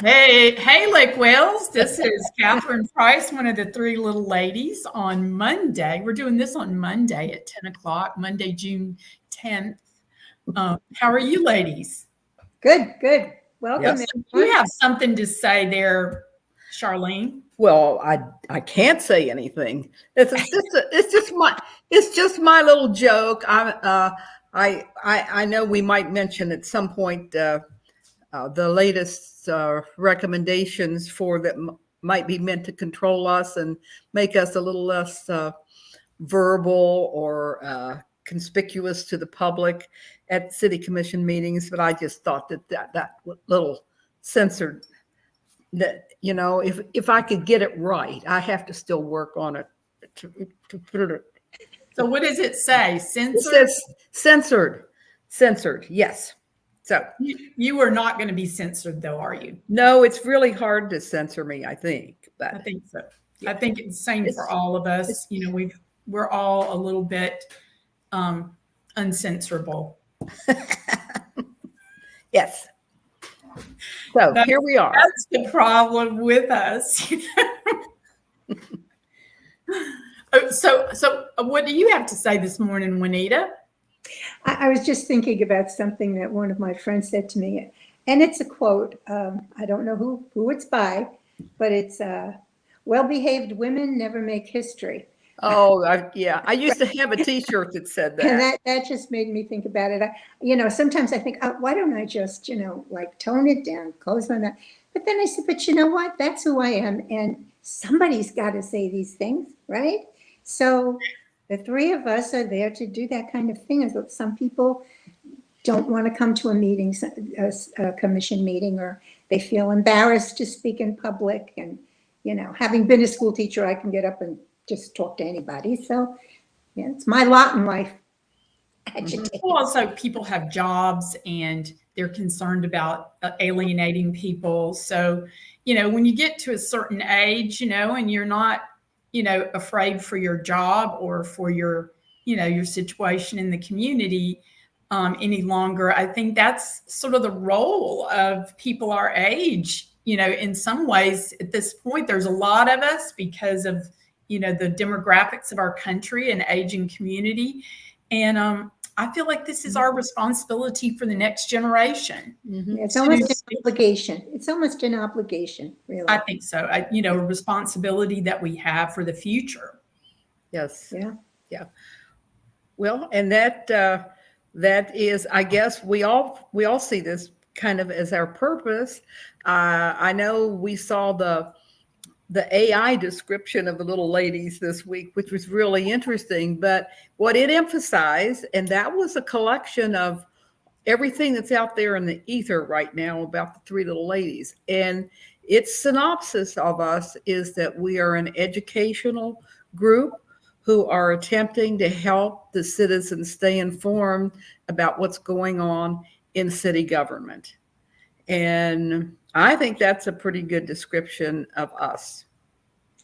Hey, Lake Wales. This is Catherine Price, one of the three little ladies on Monday. We're doing this on Monday at 10 o'clock, Monday, June 10th. How are you ladies? Good. Welcome. Yes. You have something to say there, Charlene? Well, I can't say anything. It's just my little joke. I know we might mention at some point the latest recommendations for that might be meant to control us and make us a little less verbal or conspicuous to the public at city commission meetings. But I just thought that little censored. That, you know, if I could get it right, I have to still work on it to put it. So what does it say? Censored? It says censored. Yes. So you are not going to be censored, though, are you? No, it's really hard to censor me, I think. But I think so. Yeah. I think it's the same for all of us. You know, we're all a little bit uncensorable. Yes. So here we are. That's the problem with us. So what do you have to say this morning, Juanita? I was just thinking about something that one of my friends said to me, and it's a quote. I don't know who it's by, but it's well-behaved women never make history. Oh, yeah. I used to have a T-shirt that said that. And that just made me think about it. Sometimes I think, why don't I just, like tone it down, close my mouth. But then I said, but you know what? That's who I am. And somebody's got to say these things, right? So the three of us are there to do that kind of thing. Some people don't want to come to a meeting, a commission meeting, or they feel embarrassed to speak in public. And, having been a school teacher, I can get up and just talk to anybody. So, yeah, it's my lot in life. Well, also, people have jobs and they're concerned about alienating people. So, when you get to a certain age, and you're not, afraid for your job or for your, your situation in the community any longer, I think that's sort of the role of people our age. In some ways, at this point, there's a lot of us because of the demographics of our country and aging community. And I feel like this is our responsibility for the next generation. Mm-hmm. It's almost an obligation. It's almost an obligation, really. I think so. A responsibility that we have for the future. Yes. Yeah. Well, and that is, I guess we all see this kind of as our purpose. I know we saw the AI description of the little ladies this week, which was really interesting. But what it emphasized, and that was a collection of everything that's out there in the ether right now about the three little ladies. And its synopsis of us is that we are an educational group who are attempting to help the citizens stay informed about what's going on in city government. And I think that's a pretty good description of us.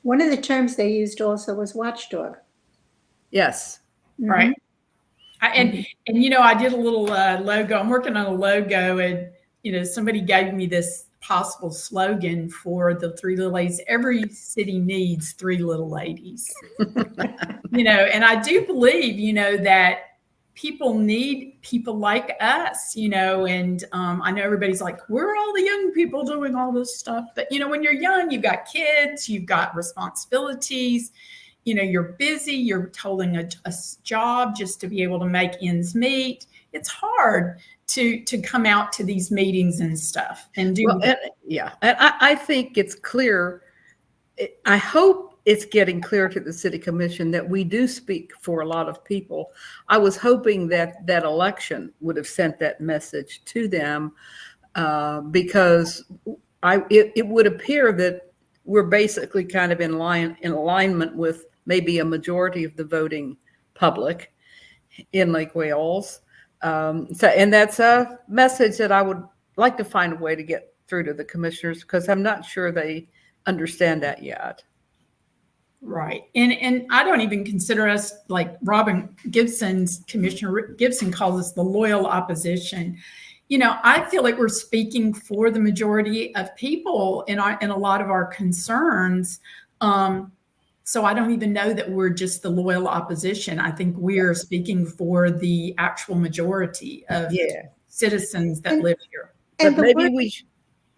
One of the terms they used also was watchdog. Yes. Mm-hmm. Right. And I did a little logo. I'm working on a logo, and somebody gave me this possible slogan for the three little ladies. Every city needs three little ladies. And I do believe that people need people like us, and I know everybody's like, we're all the young people doing all this stuff. But, when you're young, you've got kids, you've got responsibilities, you're busy, you're holding a job just to be able to make ends meet. It's hard to come out to these meetings and stuff and do. Well, and I think it's clear. I hope it's getting clear to the city commission that we do speak for a lot of people. I was hoping that election would have sent that message to them because it would appear that we're basically kind of in alignment with maybe a majority of the voting public in Lake Wales. And that's a message that I would like to find a way to get through to the commissioners, because I'm not sure they understand that yet. Right. And I don't even consider us, like Commissioner Gibson calls us the loyal opposition. I feel like we're speaking for the majority of people in a lot of our concerns. So I don't even know that we're just the loyal opposition. I think we're speaking for the actual majority of citizens that live here. And But maybe we should.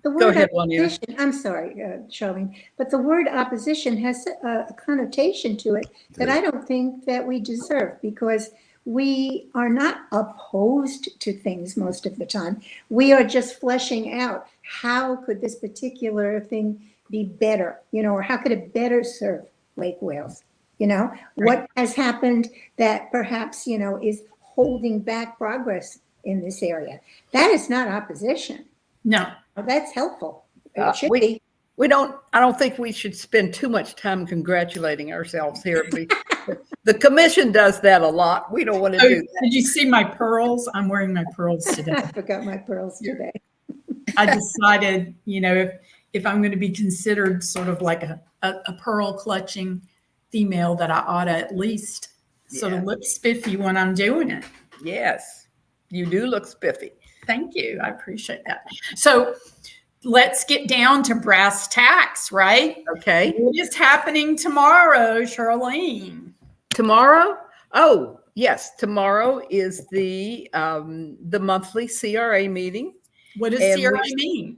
the Go word ahead, Juanita. opposition, I'm sorry, Charlene, but the word opposition has a connotation to it that I don't think that we deserve, because we are not opposed to things most of the time. We are just fleshing out, how could this particular thing be better, or how could it better serve Lake Wales? What has happened that perhaps, is holding back progress in this area? That is not opposition. No. Well, that's helpful. It should be. I don't think we should spend too much time congratulating ourselves here. The commission does that a lot. We don't want to do that. Did you see my pearls? I'm wearing my pearls today. I forgot my pearls today. I decided, if I'm going to be considered sort of like a pearl clutching female, that I ought to at least sort of look spiffy when I'm doing it. Yes, you do look spiffy. Thank you. I appreciate that. So let's get down to brass tacks, right? Okay. What is happening tomorrow, Charlene? Tomorrow? Oh, yes. Tomorrow is the monthly CRA meeting. What does CRA mean?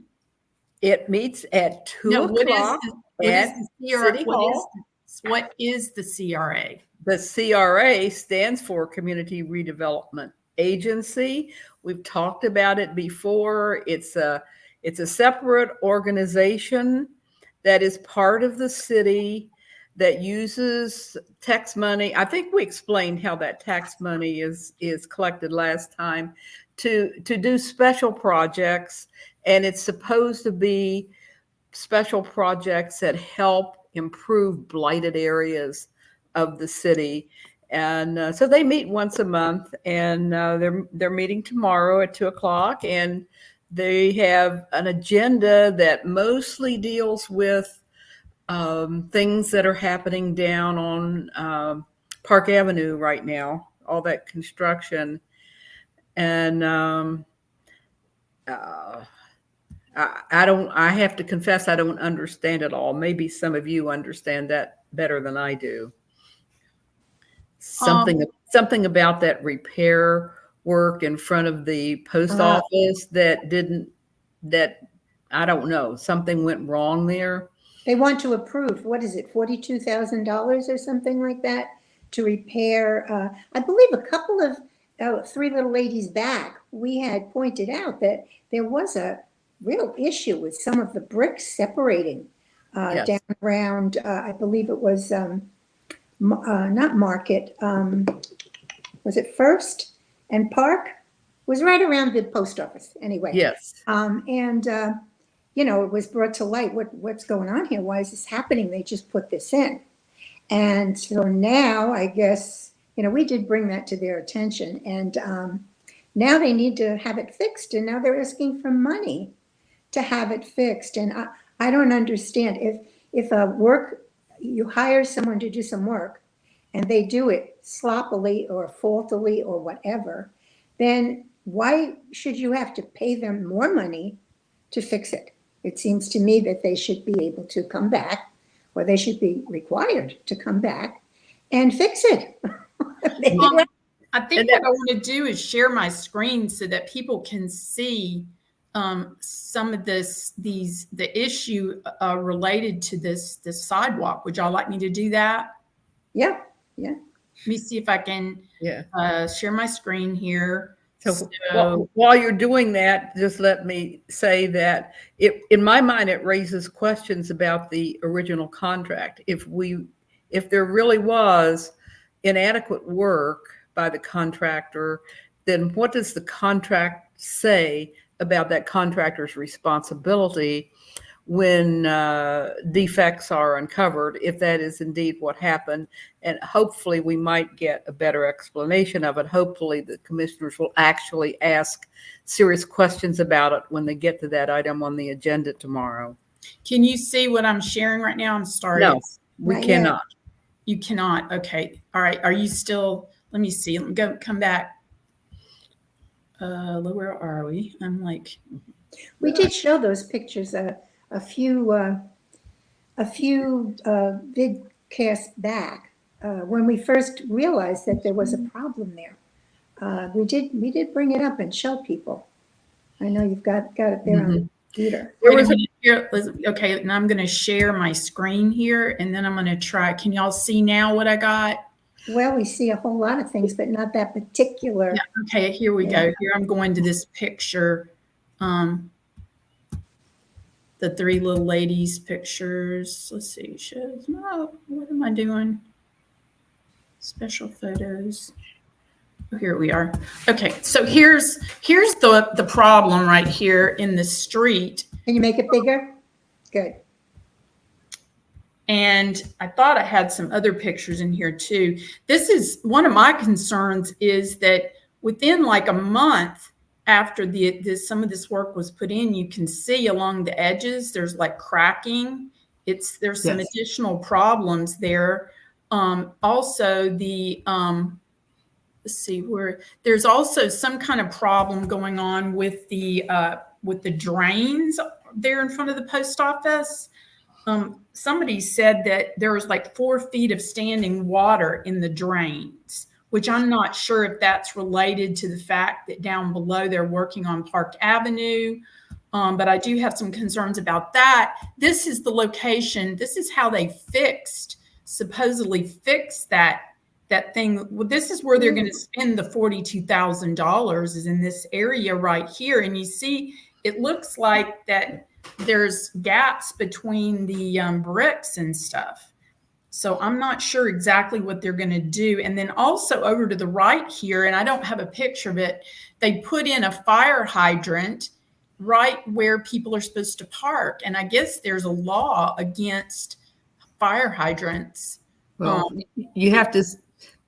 It meets at 2 o'clock at City Hall. What is the CRA? The CRA stands for Community Redevelopment Agency. We've talked about it before. It's a separate organization that is part of the city that uses tax money. I think we explained how that tax money is collected last time to do special projects, and it's supposed to be special projects that help improve blighted areas of the city. And so they meet once a month, and they're meeting tomorrow at 2 o'clock, and they have an agenda that mostly deals with things that are happening down on Park Avenue right now, all that construction. And I have to confess, I don't understand it all. Maybe some of you understand that better than I do. Something about that repair work in front of the post office that I don't know, something went wrong there. They want to approve, what is it, $42,000 or something like that to repair. I believe a couple of Three Little Ladies back, we had pointed out that there was a real issue with some of the bricks separating down around, I believe it was not Market, was it First and Park? It was right around the post office anyway. Yes. It was brought to light, what's going on here? Why is this happening? They just put this in. And so now I guess, we did bring that to their attention, and now they need to have it fixed, and now they're asking for money to have it fixed. And I don't understand, if you hire someone to do some work and they do it sloppily or faultily or whatever, then why should you have to pay them more money to fix it? It seems to me that they should be able to come back, or they should be required to come back and fix it. I think what I want to do is share my screen so that people can see some of the issue related to this sidewalk. Would y'all like me to do that? Yeah. Let me see if I can share my screen here. So while you're doing that, just let me say that in my mind, it raises questions about the original contract. If there really was inadequate work by the contractor, then what does the contract say about that contractor's responsibility when defects are uncovered, if that is indeed what happened? And hopefully we might get a better explanation of it. Hopefully the commissioners will actually ask serious questions about it when they get to that item on the agenda tomorrow. Can you see what I'm sharing right now? I'm sorry. No, we cannot. You cannot. Okay. All right. Are you still, let me see. Let me come back. Where are we? I'm like, We did show those pictures a few vidcasts back when we first realized that there was a problem there. We did bring it up and show people. I know you've got it there on the computer. wait a minute here. Okay, and I'm going to share my screen here, and then I'm going to try. Can y'all see now what I got? Well, we see a whole lot of things, but not that particular. Yeah, okay, here we go. Here I'm going to this picture. The three little ladies pictures. Let's see. Shows. No, what am I doing? Special photos. Oh, here we are. Okay, so here's the problem right here in the street. Can you make it bigger? Good. And I thought I had some other pictures in here too. This is one of my concerns, is that within like a month after some of this work was put in, you can see along the edges, there's like cracking. There's some additional problems there. Also let's see, where there's also some kind of problem going on with the drains there in front of the post office. Somebody said that there was like 4 feet of standing water in the drains, which I'm not sure if that's related to the fact that down below they're working on Park Avenue. But I do have some concerns about that. This is the location. This is how they supposedly fixed that thing. Well, this is where they're going to spend the $42,000, is in this area right here. And you see, it looks like that there's gaps between the bricks and stuff. So I'm not sure exactly what they're going to do. And then also over to the right here, and I don't have a picture of it, they put in a fire hydrant right where people are supposed to park. And I guess there's a law against fire hydrants. Well, you have to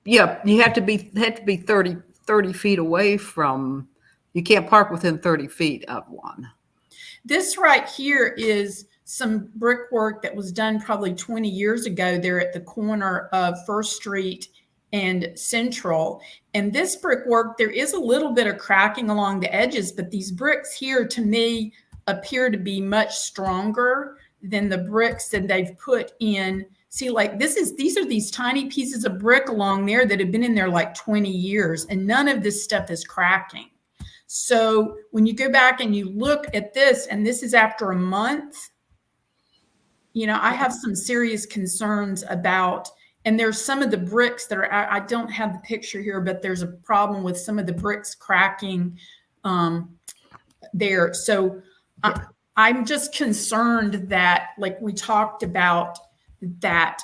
be 30 feet away from, you can't park within 30 feet of one. This right here is some brickwork that was done probably 20 years ago there at the corner of First Street and Central. And this brickwork, there is a little bit of cracking along the edges, but these bricks here to me appear to be much stronger than the bricks that they've put in. See, like these are these tiny pieces of brick along there that have been in there like 20 years, and none of this stuff is cracking. So when you go back and you look at this, and this is after a month, I have some serious concerns about, and there's some of the bricks that are, I don't have the picture here, but there's a problem with some of the bricks cracking there. So I'm just concerned that, like we talked about, that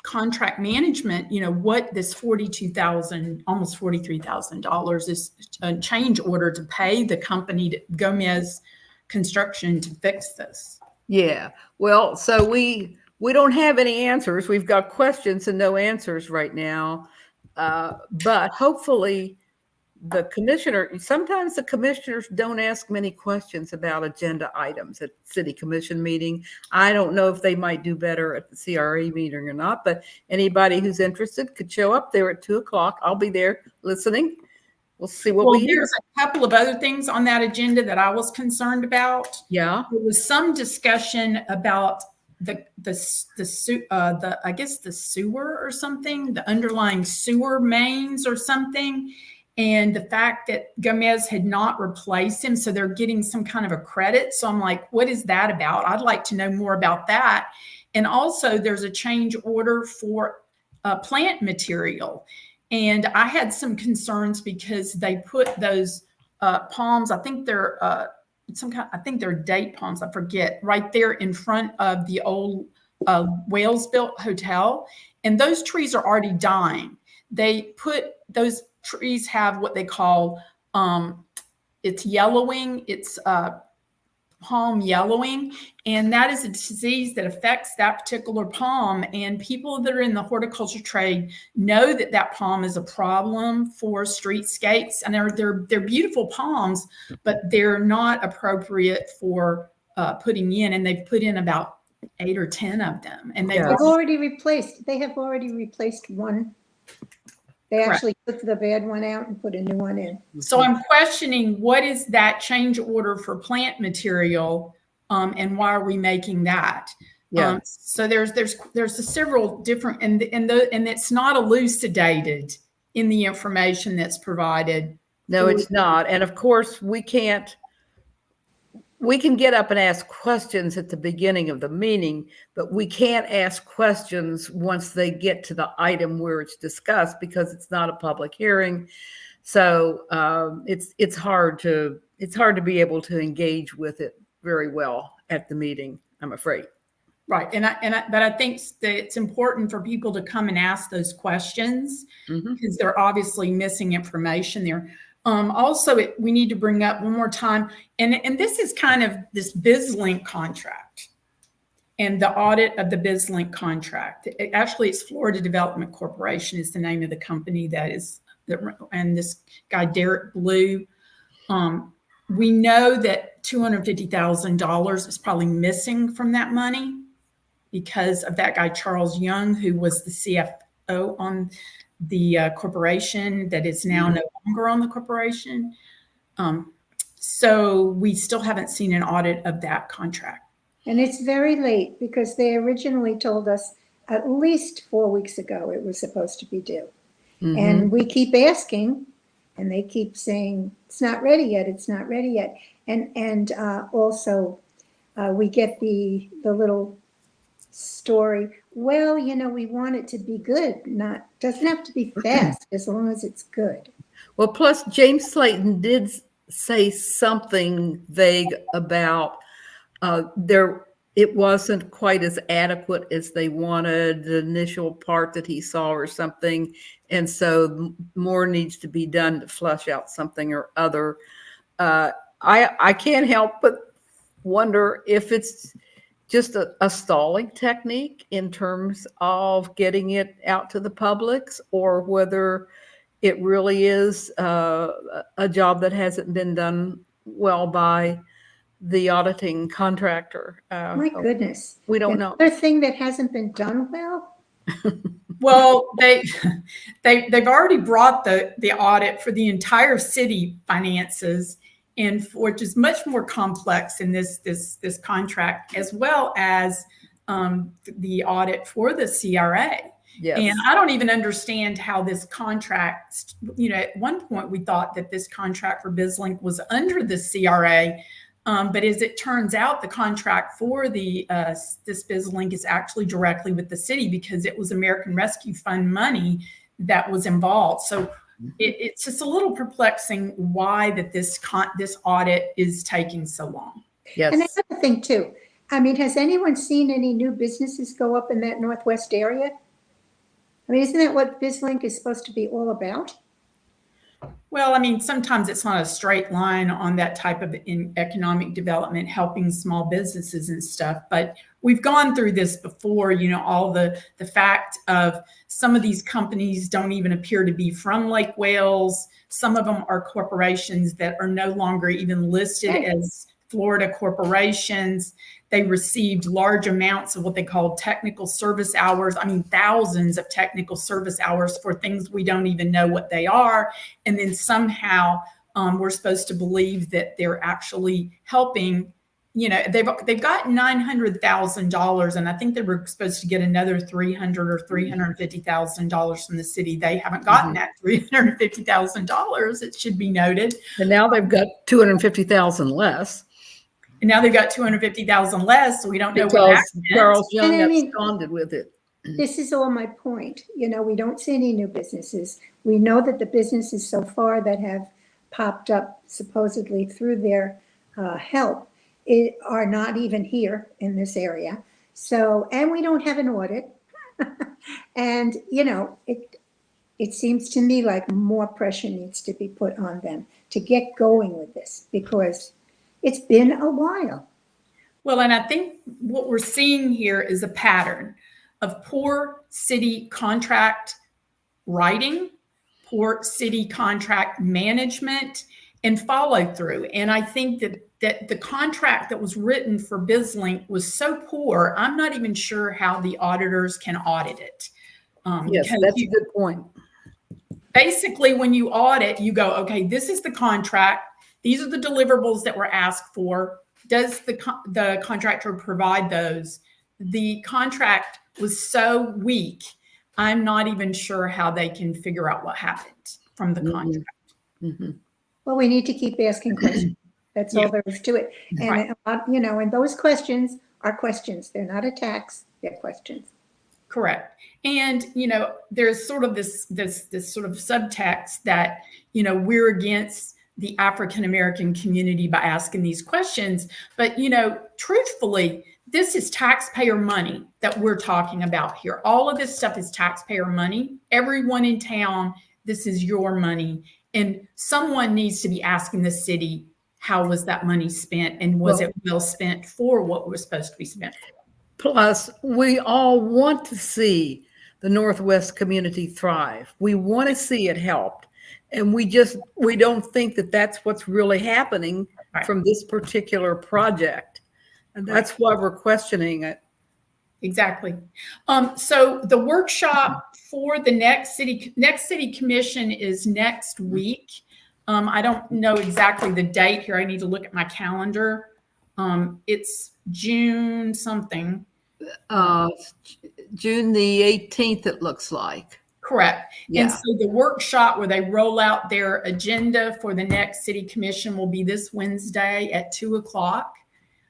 contract management, what this $42,000, almost $43,000 is a change order to pay the company, Gomez Construction, to fix this. Yeah. Well, so we don't have any answers. We've got questions and no answers right now. But hopefully sometimes the commissioners don't ask many questions about agenda items at city commission meeting. I don't know if they might do better at the CRE meeting or not, but anybody who's interested could show up there at 2:00. I'll be there listening. We'll see what we hear. There's a couple of other things on that agenda that I was concerned about. Yeah. There was some discussion about the sewer or something, the underlying sewer mains or something. And the fact that Gomez had not replaced him, so they're getting some kind of a credit. So I'm like, what is that about? I'd like to know more about that. And also there's a change order for plant material. And I had some concerns because they put those palms, I think they're they're date palms, I forget, right there in front of the old Wales-built hotel. And those trees are already dying. They put those trees have what they call it's yellowing, it's palm yellowing, and that is a disease that affects that particular palm. And people that are in the horticulture trade know that palm is a problem for streetscapes, and they're beautiful palms, but they're not appropriate for putting in. And they've put in about 8 or 10 of them, and they have already replaced one. They Correct. actually took the bad one out and put a new one in. So I'm questioning, what is that change order for plant material, and why are we making that? Yeah. So there's several different, and it's not elucidated in the information that's provided. No, it's not. And of course, we can get up and ask questions at the beginning of the meeting, but we can't ask questions once they get to the item where it's discussed, because it's not a public hearing. So it's hard to be able to engage with it very well at the meeting, I'm afraid. Right. But I think that it's important for people to come and ask those questions, because they're obviously missing information there. Also, we need to bring up one more time, and this is kind of this bizlink contract and the audit of the bizlink contract. Actually, it's Florida Development Corporation is the name of the company and this guy, Derek Blue. We know that $250,000 is probably missing from that money because of that guy, Charles Young, who was the CFO on the corporation that is now no longer on the corporation. So we still haven't seen an audit of that contract. And it's very late, because they originally told us at least 4 weeks ago it was supposed to be due. And we keep asking, and they keep saying, it's not ready yet, it's not ready yet. And also we get the little story, well, we want it to be good, doesn't have to be fast, as long as it's good. Well, plus James Slayton did say something vague about it wasn't quite as adequate as they wanted, the initial part that he saw or something. And so more needs to be done to flesh out something or other. I can't help but wonder if it's just a stalling technique in terms of getting it out to the publics, or whether it really is a job that hasn't been done well by the auditing contractor. My goodness. We don't know. Another thing that hasn't been done well? Well, they've already brought the audit for the entire city finances, and which is much more complex in this contract, as well as the audit for the CRA. Yes. And I don't even understand how this contract, at one point we thought that this contract for BizLink was under the CRA. But as it turns out, the contract for this BizLink is actually directly with the city, because it was American Rescue Fund money that was involved. So it's just a little perplexing why that this audit is taking so long. Yes. And another thing too, has anyone seen any new businesses go up in that Northwest area? Isn't that what BizLink is supposed to be all about? Well, sometimes it's not a straight line on that type of economic development, helping small businesses and stuff. But we've gone through this before, all the fact of some of these companies don't even appear to be from Lake Wales. Some of them are corporations that are no longer even listed as Florida corporations. They received large amounts of what they call technical service hours. Thousands of technical service hours for things we don't even know what they are. And then somehow we're supposed to believe that they're actually helping. They've got $900,000, and I think they were supposed to get another $300,000 or $350,000 from the city. They haven't gotten that $350,000. It should be noted. And now they've got $250,000 less. And now they've got $250,000 less, so we don't know what that meant. Charles Young absconded with it. This is all my point. We don't see any new businesses. We know that the businesses so far that have popped up supposedly through their help are not even here in this area. So, and we don't have an audit. And, it seems to me like more pressure needs to be put on them to get going with this, because it's been a while. Well, and I think what we're seeing here is a pattern of poor city contract writing, poor city contract management, and follow through. And I think that the contract that was written for BizLink was so poor, I'm not even sure how the auditors can audit it. Yes, that's a good point. basically when you audit, you go, okay, this is the contract. These are the deliverables that were asked for. Does the contractor provide those? The contract was so weak, I'm not even sure how they can figure out what happened from the contract. Mm-hmm. Well, we need to keep asking questions. That's all there is to it. And, Right. And those questions are questions. They're not attacks, they're questions. Correct. And, there's sort of this sort of subtext that, we're against the African American community by asking these questions. But, truthfully, this is taxpayer money that we're talking about here. All of this stuff is taxpayer money. Everyone in town, this is your money. And someone needs to be asking the city, how was that money spent? And was it well spent for what was supposed to be spent for? Plus, we all want to see the Northwest community thrive. We want to see it helped. And we don't think that that's what's really happening from this particular project. And that's why we're questioning it. Exactly. So the workshop for the next city commission is next week. I don't know exactly the date here. I need to look at my calendar. It's June something. June the 18th, it looks like. Correct. Yeah. And so the workshop where they roll out their agenda for the next city commission will be this Wednesday at 2:00.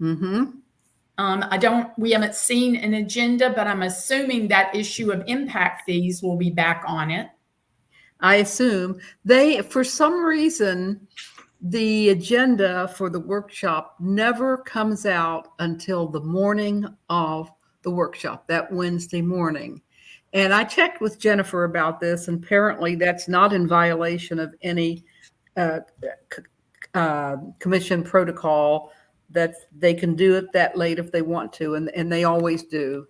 Mm-hmm. We haven't seen an agenda, but I'm assuming that issue of impact fees will be back on it. I assume for some reason, the agenda for the workshop never comes out until the morning of the workshop, that Wednesday morning. And I checked with Jennifer about this, and apparently that's not in violation of any commission protocol, that they can do it that late if they want to, and they always do.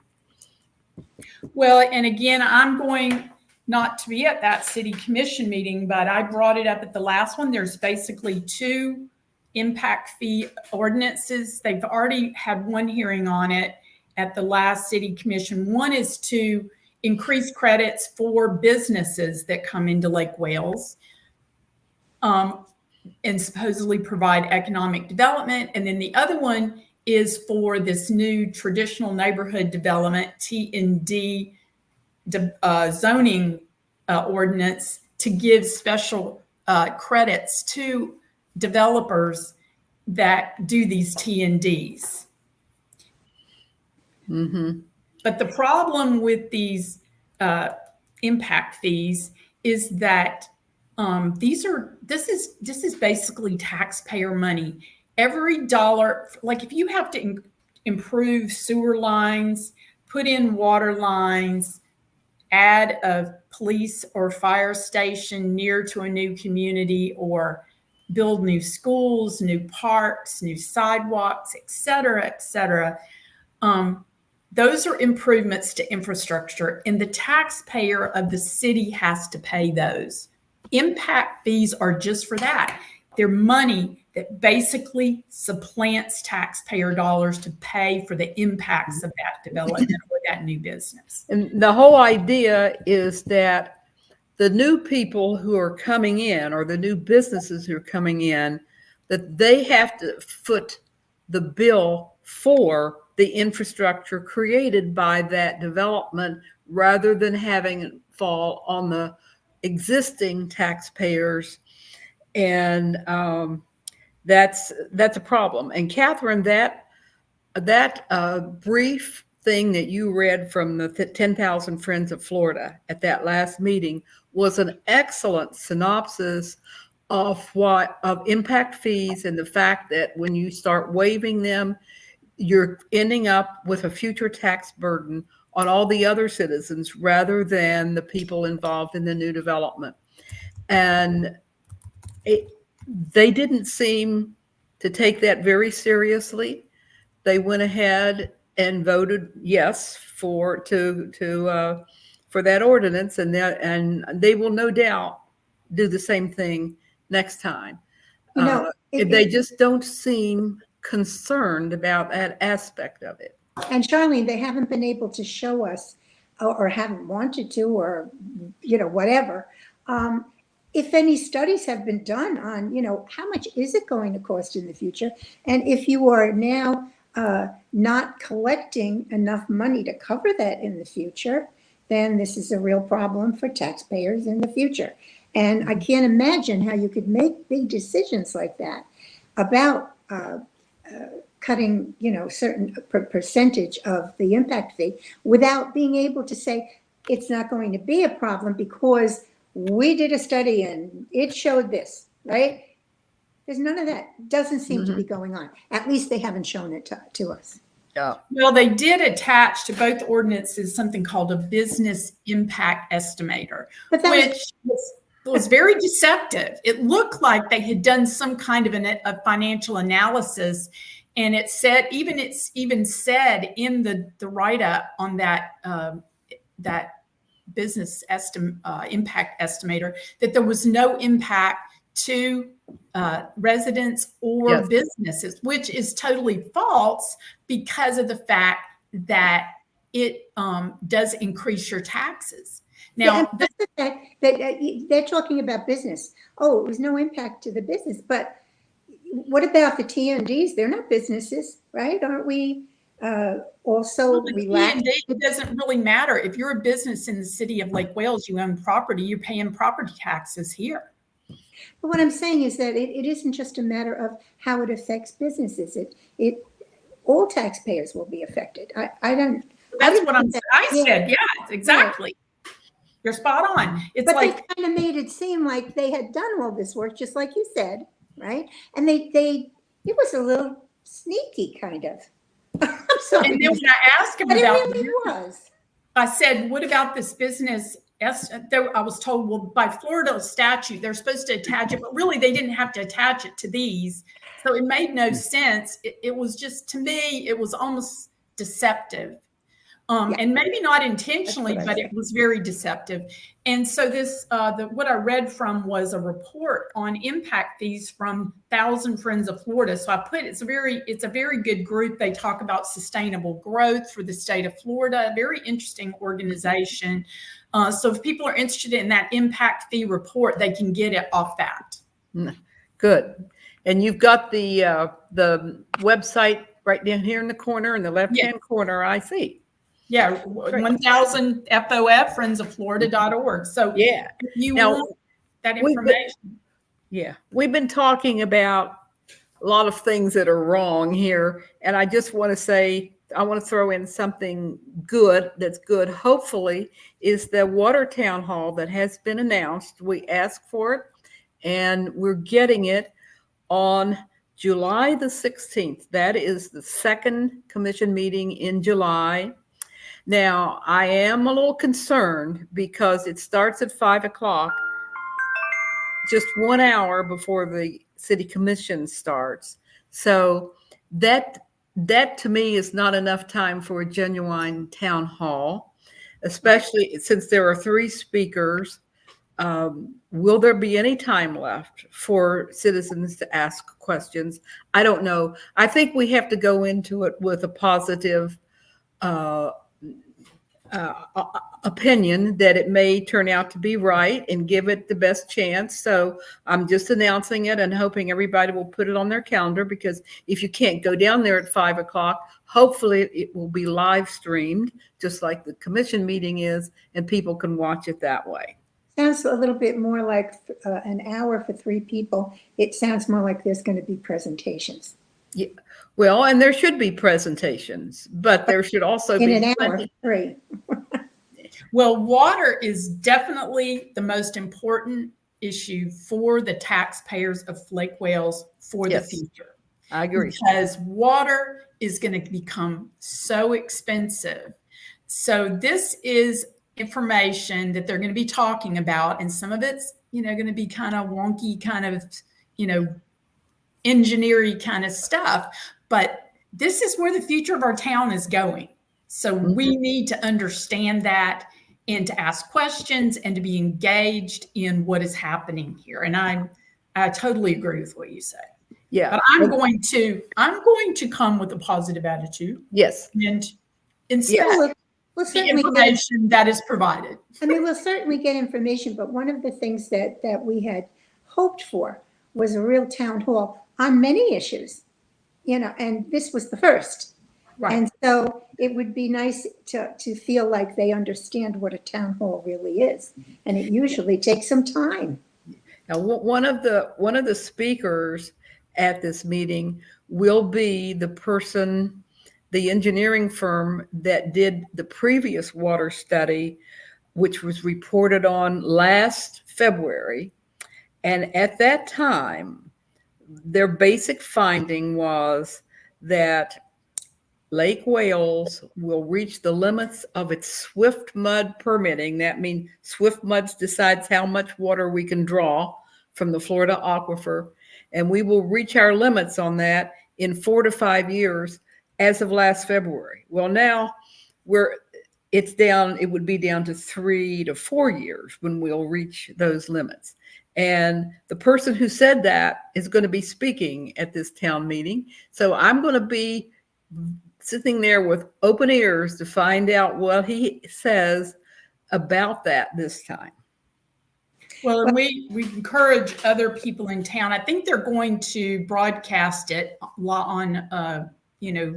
Well, and again, I'm going not to be at that city commission meeting, but I brought it up at the last one. There's basically 2 impact fee ordinances. They've already had one hearing on it at the last city commission. One is to increase credits for businesses that come into Lake Wales, and supposedly provide economic development. And then the other one is for this new traditional neighborhood development, T&D zoning ordinance, to give special credits to developers that do these T&Ds. Mm-hmm. But the problem with these impact fees is that this is basically taxpayer money. Every dollar, like if you have to improve sewer lines, put in water lines, add a police or fire station near to a new community, or build new schools, new parks, new sidewalks, et cetera, those are improvements to infrastructure, and the taxpayer of the city has to pay those. Impact fees are just for that. They're money that basically supplants taxpayer dollars to pay for the impacts of that development or that new business. And the whole idea is that the new people who are coming in, or the new businesses who are coming in, that they have to foot the bill for the infrastructure created by that development, rather than having it fall on the existing taxpayers. And that's a problem. And Catherine, that brief thing that you read from the 10,000 Friends of Florida at that last meeting was an excellent synopsis of impact fees, and the fact that when you start waiving them, you're ending up with a future tax burden on all the other citizens rather than the people involved in the new development. And they didn't seem to take that very seriously. They went ahead and voted yes for that ordinance, and they will no doubt do the same thing next time. They just don't seem concerned about that aspect of it. And Charlene, they haven't been able to show us, or haven't wanted to, or whatever, if any studies have been done on, how much is it going to cost in the future? And if you are now not collecting enough money to cover that in the future, then this is a real problem for taxpayers in the future. And I can't imagine how you could make big decisions like that about cutting, certain percentage of the impact fee without being able to say it's not going to be a problem because we did a study and it showed this, right? There's none of that. Doesn't seem to be going on. At least they haven't shown it to us. Yeah. Well, they did attach to both ordinances something called a business impact estimator, But that which was very deceptive. It looked like they had done some kind of a financial analysis, and it's even said in the write-up on that business impact estimator that there was no impact to residents or businesses, which is totally false because of the fact that it does increase your taxes. Now, that's the fact that they're talking about business. Oh, it was no impact to the business. But what about the TNDs? They're not businesses, right? Aren't we also relaxed? It doesn't really matter. If you're a business in the city of Lake Wales, you own property, you're paying property taxes here. But what I'm saying is that it isn't just a matter of how it affects businesses. All taxpayers will be affected. I don't. That's what I said. Yeah, exactly. Yeah. You're spot on. But they kind of made it seem like they had done all this work, just like you said, right? And it was a little sneaky, kind of. I'm sorry. And then when I asked him about it, really was. I said, "What about this business?" I was told, well, by Florida statute, they're supposed to attach it, but really they didn't have to attach it to these. So it made no sense. It was just, to me, it was almost deceptive. And maybe not intentionally, but it was very deceptive. And so what I read from was a report on impact fees from 1,000 Friends of Florida. So I put, it's a very good group. They talk about sustainable growth for the state of Florida, a very interesting organization. So if people are interested in that impact fee report, they can get it off that. Good. And you've got the website right down here in the corner, in the left-hand corner, I see. Yeah, 1,000 FOF, friendsofflorida.org. So yeah, if you want that information. We've been talking about a lot of things that are wrong here. And I just want to say, I want to throw in something good that's good, hopefully, is the water town hall that has been announced. We asked for it, and we're getting it on July the 16th. That is the second commission meeting in July. Now, I am a little concerned because it starts at 5 o'clock, just 1 hour before the city commission starts. So that to me is not enough time for a genuine town hall, especially since there are 3 speakers. Will there be any time left for citizens to ask questions? I don't know. I think we have to go into it with a positive opinion that it may turn out to be right and give it the best chance. So I'm just announcing it and hoping everybody will put it on their calendar, because if you can't go down there at 5 o'clock, hopefully it will be live streamed, just like the commission meeting is, and people can watch it that way. Sounds a little bit more like an hour for 3 people. It sounds more like there's going to be presentations. Yeah. Well, and there should be presentations, but there should also be an hour, 3. Well, water is definitely the most important issue for the taxpayers of Lake Wales for the future. I agree. Because water is going to become so expensive. So this is information that they're going to be talking about, and some of it's, going to be kind of wonky, kind of, engineering kind of stuff. But this is where the future of our town is going. So we need to understand that and to ask questions and to be engaged in what is happening here. And I totally agree with what you say. Yeah. But I'm going to come with a positive attitude. Yes. And instead, We'll the certainly get, information that is provided. I mean, we'll certainly get information, but one of the things that we had hoped for was a real town hall on many issues, and this was the first. Right. And so it would be nice to feel like they understand what a town hall really is. And it usually takes some time. Now, one of the speakers at this meeting will be the person, the engineering firm that did the previous water study, which was reported on last February. And at that time, their basic finding was that Lake Wales will reach the limits of its swift mud permitting. That means swift mud decides how much water we can draw from the Florida aquifer. And we will reach our limits on that in 4 to 5 years as of last February. Well, now it would be down to 3 to 4 years when we'll reach those limits. And the person who said that is going to be speaking at this town meeting. So I'm going to be sitting there with open ears to find out what he says about that this time. Well, and we encourage other people in town. I think they're going to broadcast it on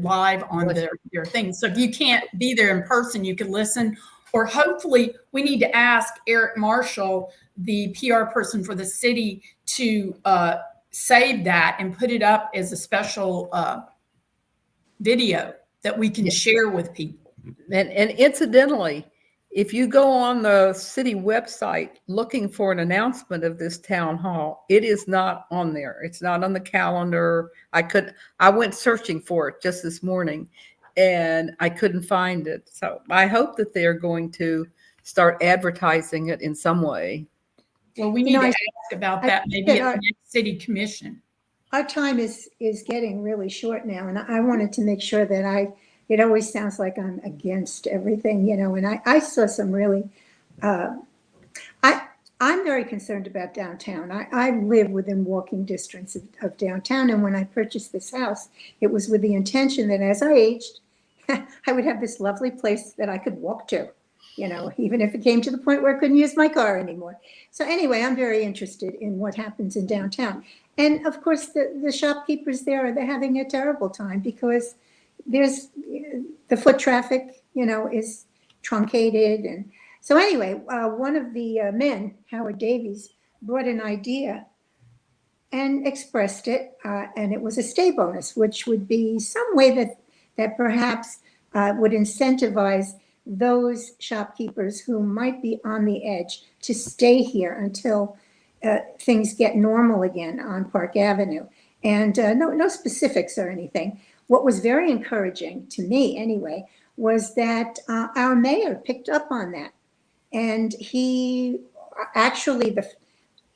live on their thing. So if you can't be there in person, you can listen. Or hopefully, we need to ask Eric Marshall, the PR person for the city, to save that and put it up as a special video that we can share with people. And incidentally, if you go on the city website looking for an announcement of this town hall, it is not on there. It's not on the calendar. I went searching for it just this morning and I couldn't find it. So I hope that they're going to start advertising it in some way. Well, we need to ask about that maybe at the next city commission. Our time is getting really short now, and I wanted to make sure that it always sounds like I'm against everything, and I saw some really, I'm very concerned about downtown. I live within walking distance of downtown, and when I purchased this house, it was with the intention that as I aged, I would have this lovely place that I could walk to, even if it came to the point where I couldn't use my car anymore. So anyway, I'm very interested in what happens in downtown. And of course, the shopkeepers there, they're having a terrible time because there's the foot traffic, is truncated. And so anyway, one of the men, Howard Davies, brought an idea and expressed it. And it was a stay bonus, which would be some way that perhaps would incentivize those shopkeepers who might be on the edge to stay here until things get normal again on Park Avenue. And no specifics or anything. What was very encouraging to me anyway was that our mayor picked up on that. And he actually, the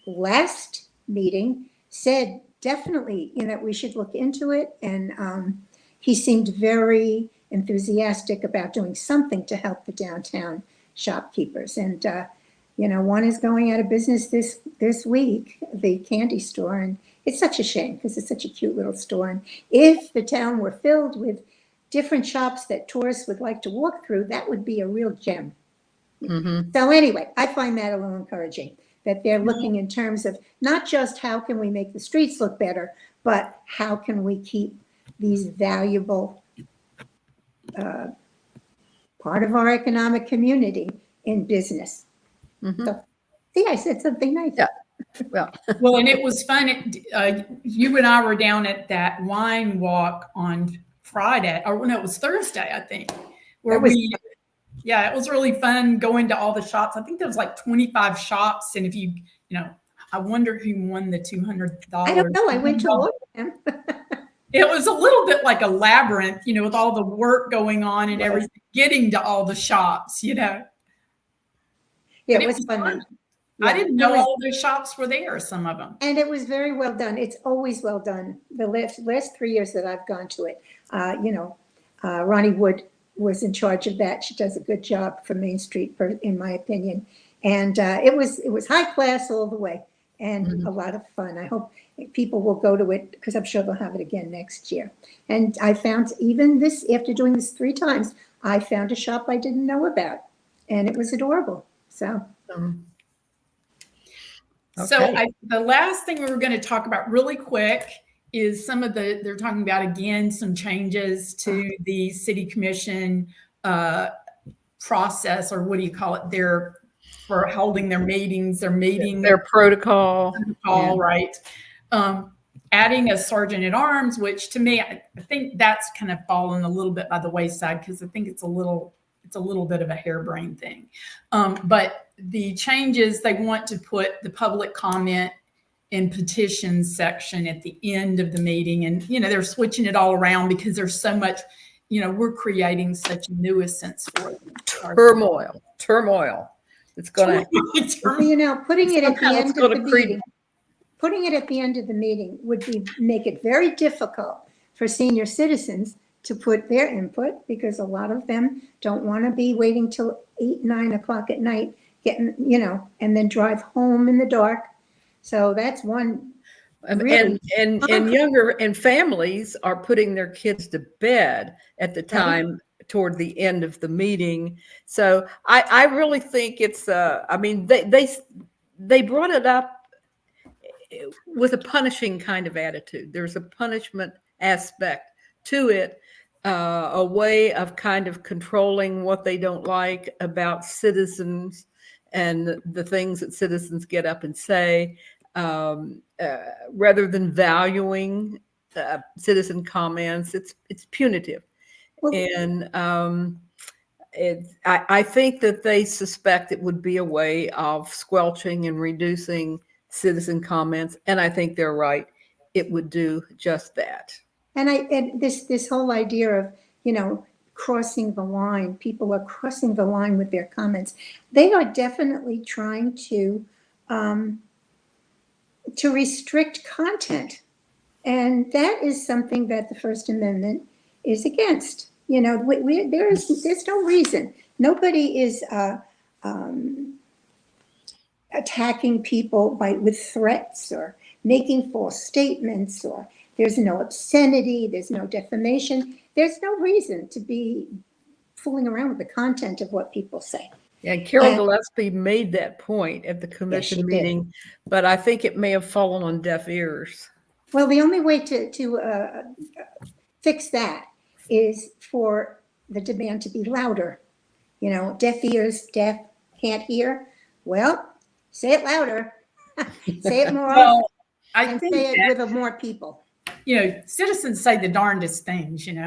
last meeting, said definitely that we should look into it. And he seemed very enthusiastic about doing something to help the downtown shopkeepers. And one is going out of business this week, the candy store, and it's such a shame because it's such a cute little store. And if the town were filled with different shops that tourists would like to walk through, that would be a real gem. Mm-hmm. So anyway, I find that a little encouraging that they're looking in terms of not just how can we make the streets look better, but how can we keep these valuable part of our economic community in business. Mm-hmm. So, see, I said something nice. Yeah. Well, and it was fun. You and I were down at that wine walk on Friday, or no, it was Thursday, I think, where it was really fun going to all the shops. I think there was like 25 shops. And if I wonder who won the $200. I don't know. I went to look at them. It was a little bit like a labyrinth, with all the work going on and everything, getting to all the shops, Yeah, it was fun. Yeah, I didn't know all the shops were there, some of them. And it was very well done. It's always well done. The last 3 years that I've gone to it, Ronnie Wood was in charge of that. She does a good job for Main Street, in my opinion. And it was high class all the way and a lot of fun. I hope people will go to it because I'm sure they'll have it again next year. And I found even this, after doing this 3 times, I found a shop I didn't know about, and it was adorable. So. So Okay. the last thing we were going to talk about really quick is they're talking about, again, some changes to the city commission process, or what do you call it, for holding their meetings, Their protocol. Right. Adding a sergeant at arms, which to me, I think that's kind of fallen a little bit by the wayside, because I think it's a little bit of a harebrained thing. But the changes, they want to put the public comment and petitions section at the end of the meeting. And, they're switching it all around because there's so much, we're creating such a nuisance for them. Turmoil. It's going to. Putting it at the end of the meeting. Putting it at the end of the meeting would make it very difficult for senior citizens to put their input, because a lot of them don't want to be waiting till 8, 9 o'clock at night, getting, and then drive home in the dark. So that's one. Really. And younger and families are putting their kids to bed at the time toward the end of the meeting. So I really think it's they brought it up with a punishing kind of attitude. There's a punishment aspect to it, a way of kind of controlling what they don't like about citizens and the things that citizens get up and say, rather than valuing citizen comments. It's punitive. And I think that they suspect it would be a way of squelching and reducing citizen comments, and I think they're right. It would do just that. And this whole idea of crossing the line. People are crossing the line with their comments. They are definitely trying to restrict content, and that is something that the First Amendment is against. There's no reason. Nobody is attacking people with threats or making false statements, or there's no obscenity, there's no defamation. There's no reason to be fooling around with the content of what people say. Yeah, Carol Gillespie made that point at the commission meeting, but I think it may have fallen on deaf ears. Well, the only way to fix that is for the demand to be louder. Deaf ears, deaf, can't hear. Well, say it louder. Say it more often. I think say it with more people. Citizens say the darndest things, and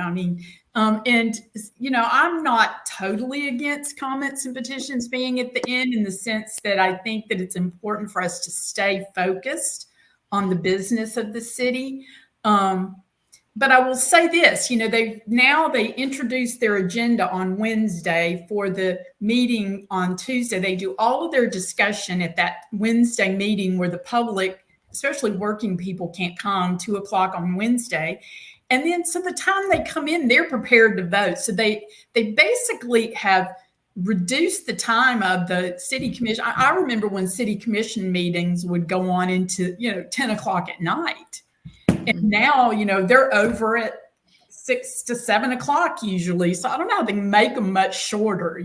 I'm not totally against comments and petitions being at the end, in the sense that I think that it's important for us to stay focused on the business of the city. But I will say this, they introduced their agenda on Wednesday for the meeting on Tuesday. They do all of their discussion at that Wednesday meeting where the public, especially working people, can't come, 2:00 on Wednesday. And then so the time they come in, they're prepared to vote. So they basically have reduced the time of the city commission. I remember when city commission meetings would go on into 10 o'clock at night. And now, they're over at 6 to 7 o'clock usually. So I don't know how they can make them much shorter,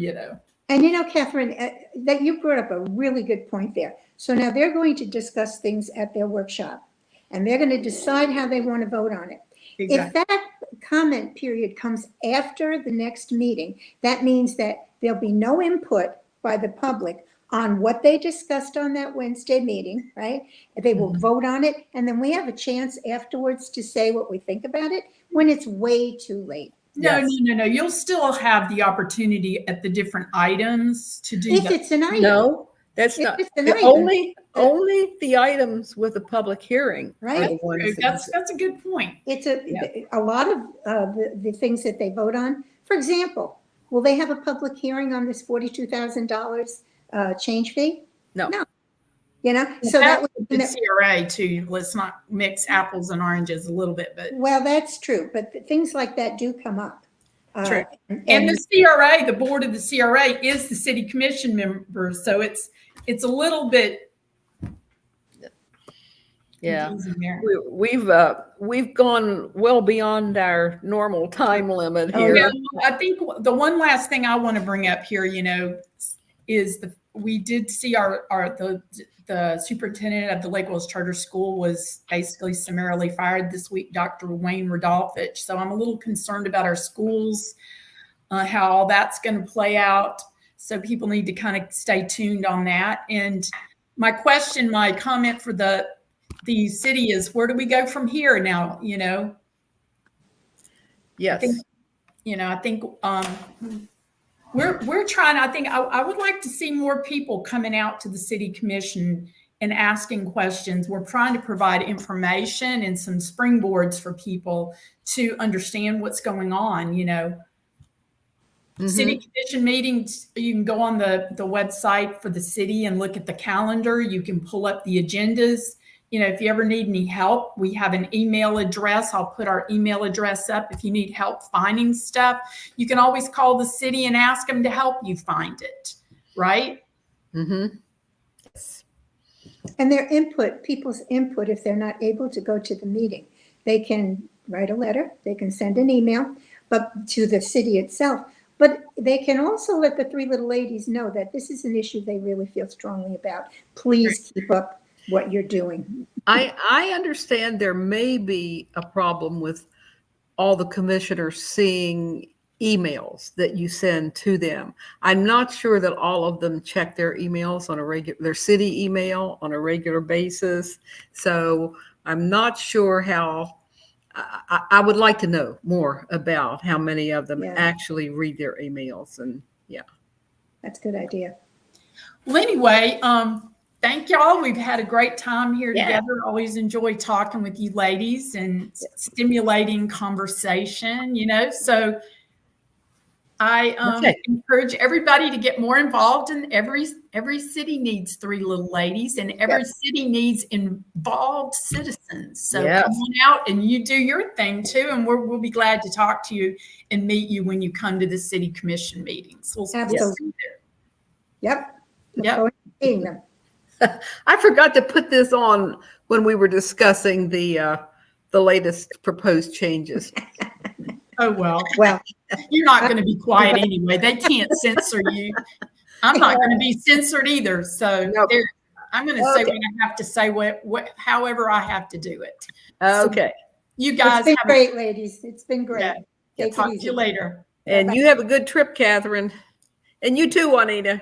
And Catherine, that you brought up a really good point there. So now they're going to discuss things at their workshop, and they're going to decide how they want to vote on it. Exactly. If that comment period comes after the next meeting, that means that there'll be no input by the public on what they discussed on that Wednesday meeting, right? They will vote on it, and then we have a chance afterwards to say what we think about it when it's way too late. No. You'll still have the opportunity at the different items to do that. If it's an item. No, that's not. Only the items with a public hearing. Right. That's a good point. It's a lot of the things that they vote on. For example, will they have a public hearing on this $42,000 change fee? No. So that would be the CRA too. Let's not mix apples and oranges a little bit, but well, that's true. But things like that do come up. True. And the CRA, the board of the CRA, is the city commission members, so it's a little bit Yeah. confusing there. We've gone well beyond our normal time limit Oh, here. Yeah, I think the one last thing I want to bring up here, is we did see the superintendent of the Lake Wales Charter School was basically summarily fired this week, Dr. Wayne Rodolfich. So I'm a little concerned about our schools, how all that's going to play out. So people need to kind of stay tuned on that. And my comment for the city is, where do we go from here now? Yes. I think we're trying. I would like to see more people coming out to the city commission and asking questions. We're trying to provide information and some springboards for people to understand what's going on. City commission meetings, you can go on the website for the city and look at the calendar. You can pull up the agendas. If you ever need any help, we have an email address. I'll put our email address up. If you need help finding stuff, you can always call the city and ask them to help you find it, right? Mm-hmm. And their input, people's input, if they're not able to go to the meeting, they can write a letter, they can send an email, but to the city itself. But they can also let the three little ladies know that this is an issue they really feel strongly about. Please keep up what you're doing. I understand there may be a problem with all the commissioners seeing emails that you send to them. I'm not sure that all of them check their emails on their city email on a regular basis. So I'm not sure how. I would like to know more about how many of them actually read their emails. And That's a good idea. Well, anyway, thank y'all. We've had a great time here together. Always enjoy talking with you ladies and stimulating conversation, So I encourage everybody to get more involved in every city needs three little ladies, and every city needs involved citizens. So come on out and you do your thing too, and we'll be glad to talk to you and meet you when you come to the city commission meetings. Absolutely. Yep. Seeing them. I forgot to put this on when we were discussing the latest proposed changes. Oh, well, you're not going to be quiet anyway. They can't censor you. I'm not going to be censored either. So I'm going to say what I have to say, however I have to do it. Okay. So you guys it's been great, ladies. It's been great. Talk to you later. And you have a good trip, Catherine. And you too, Juanita.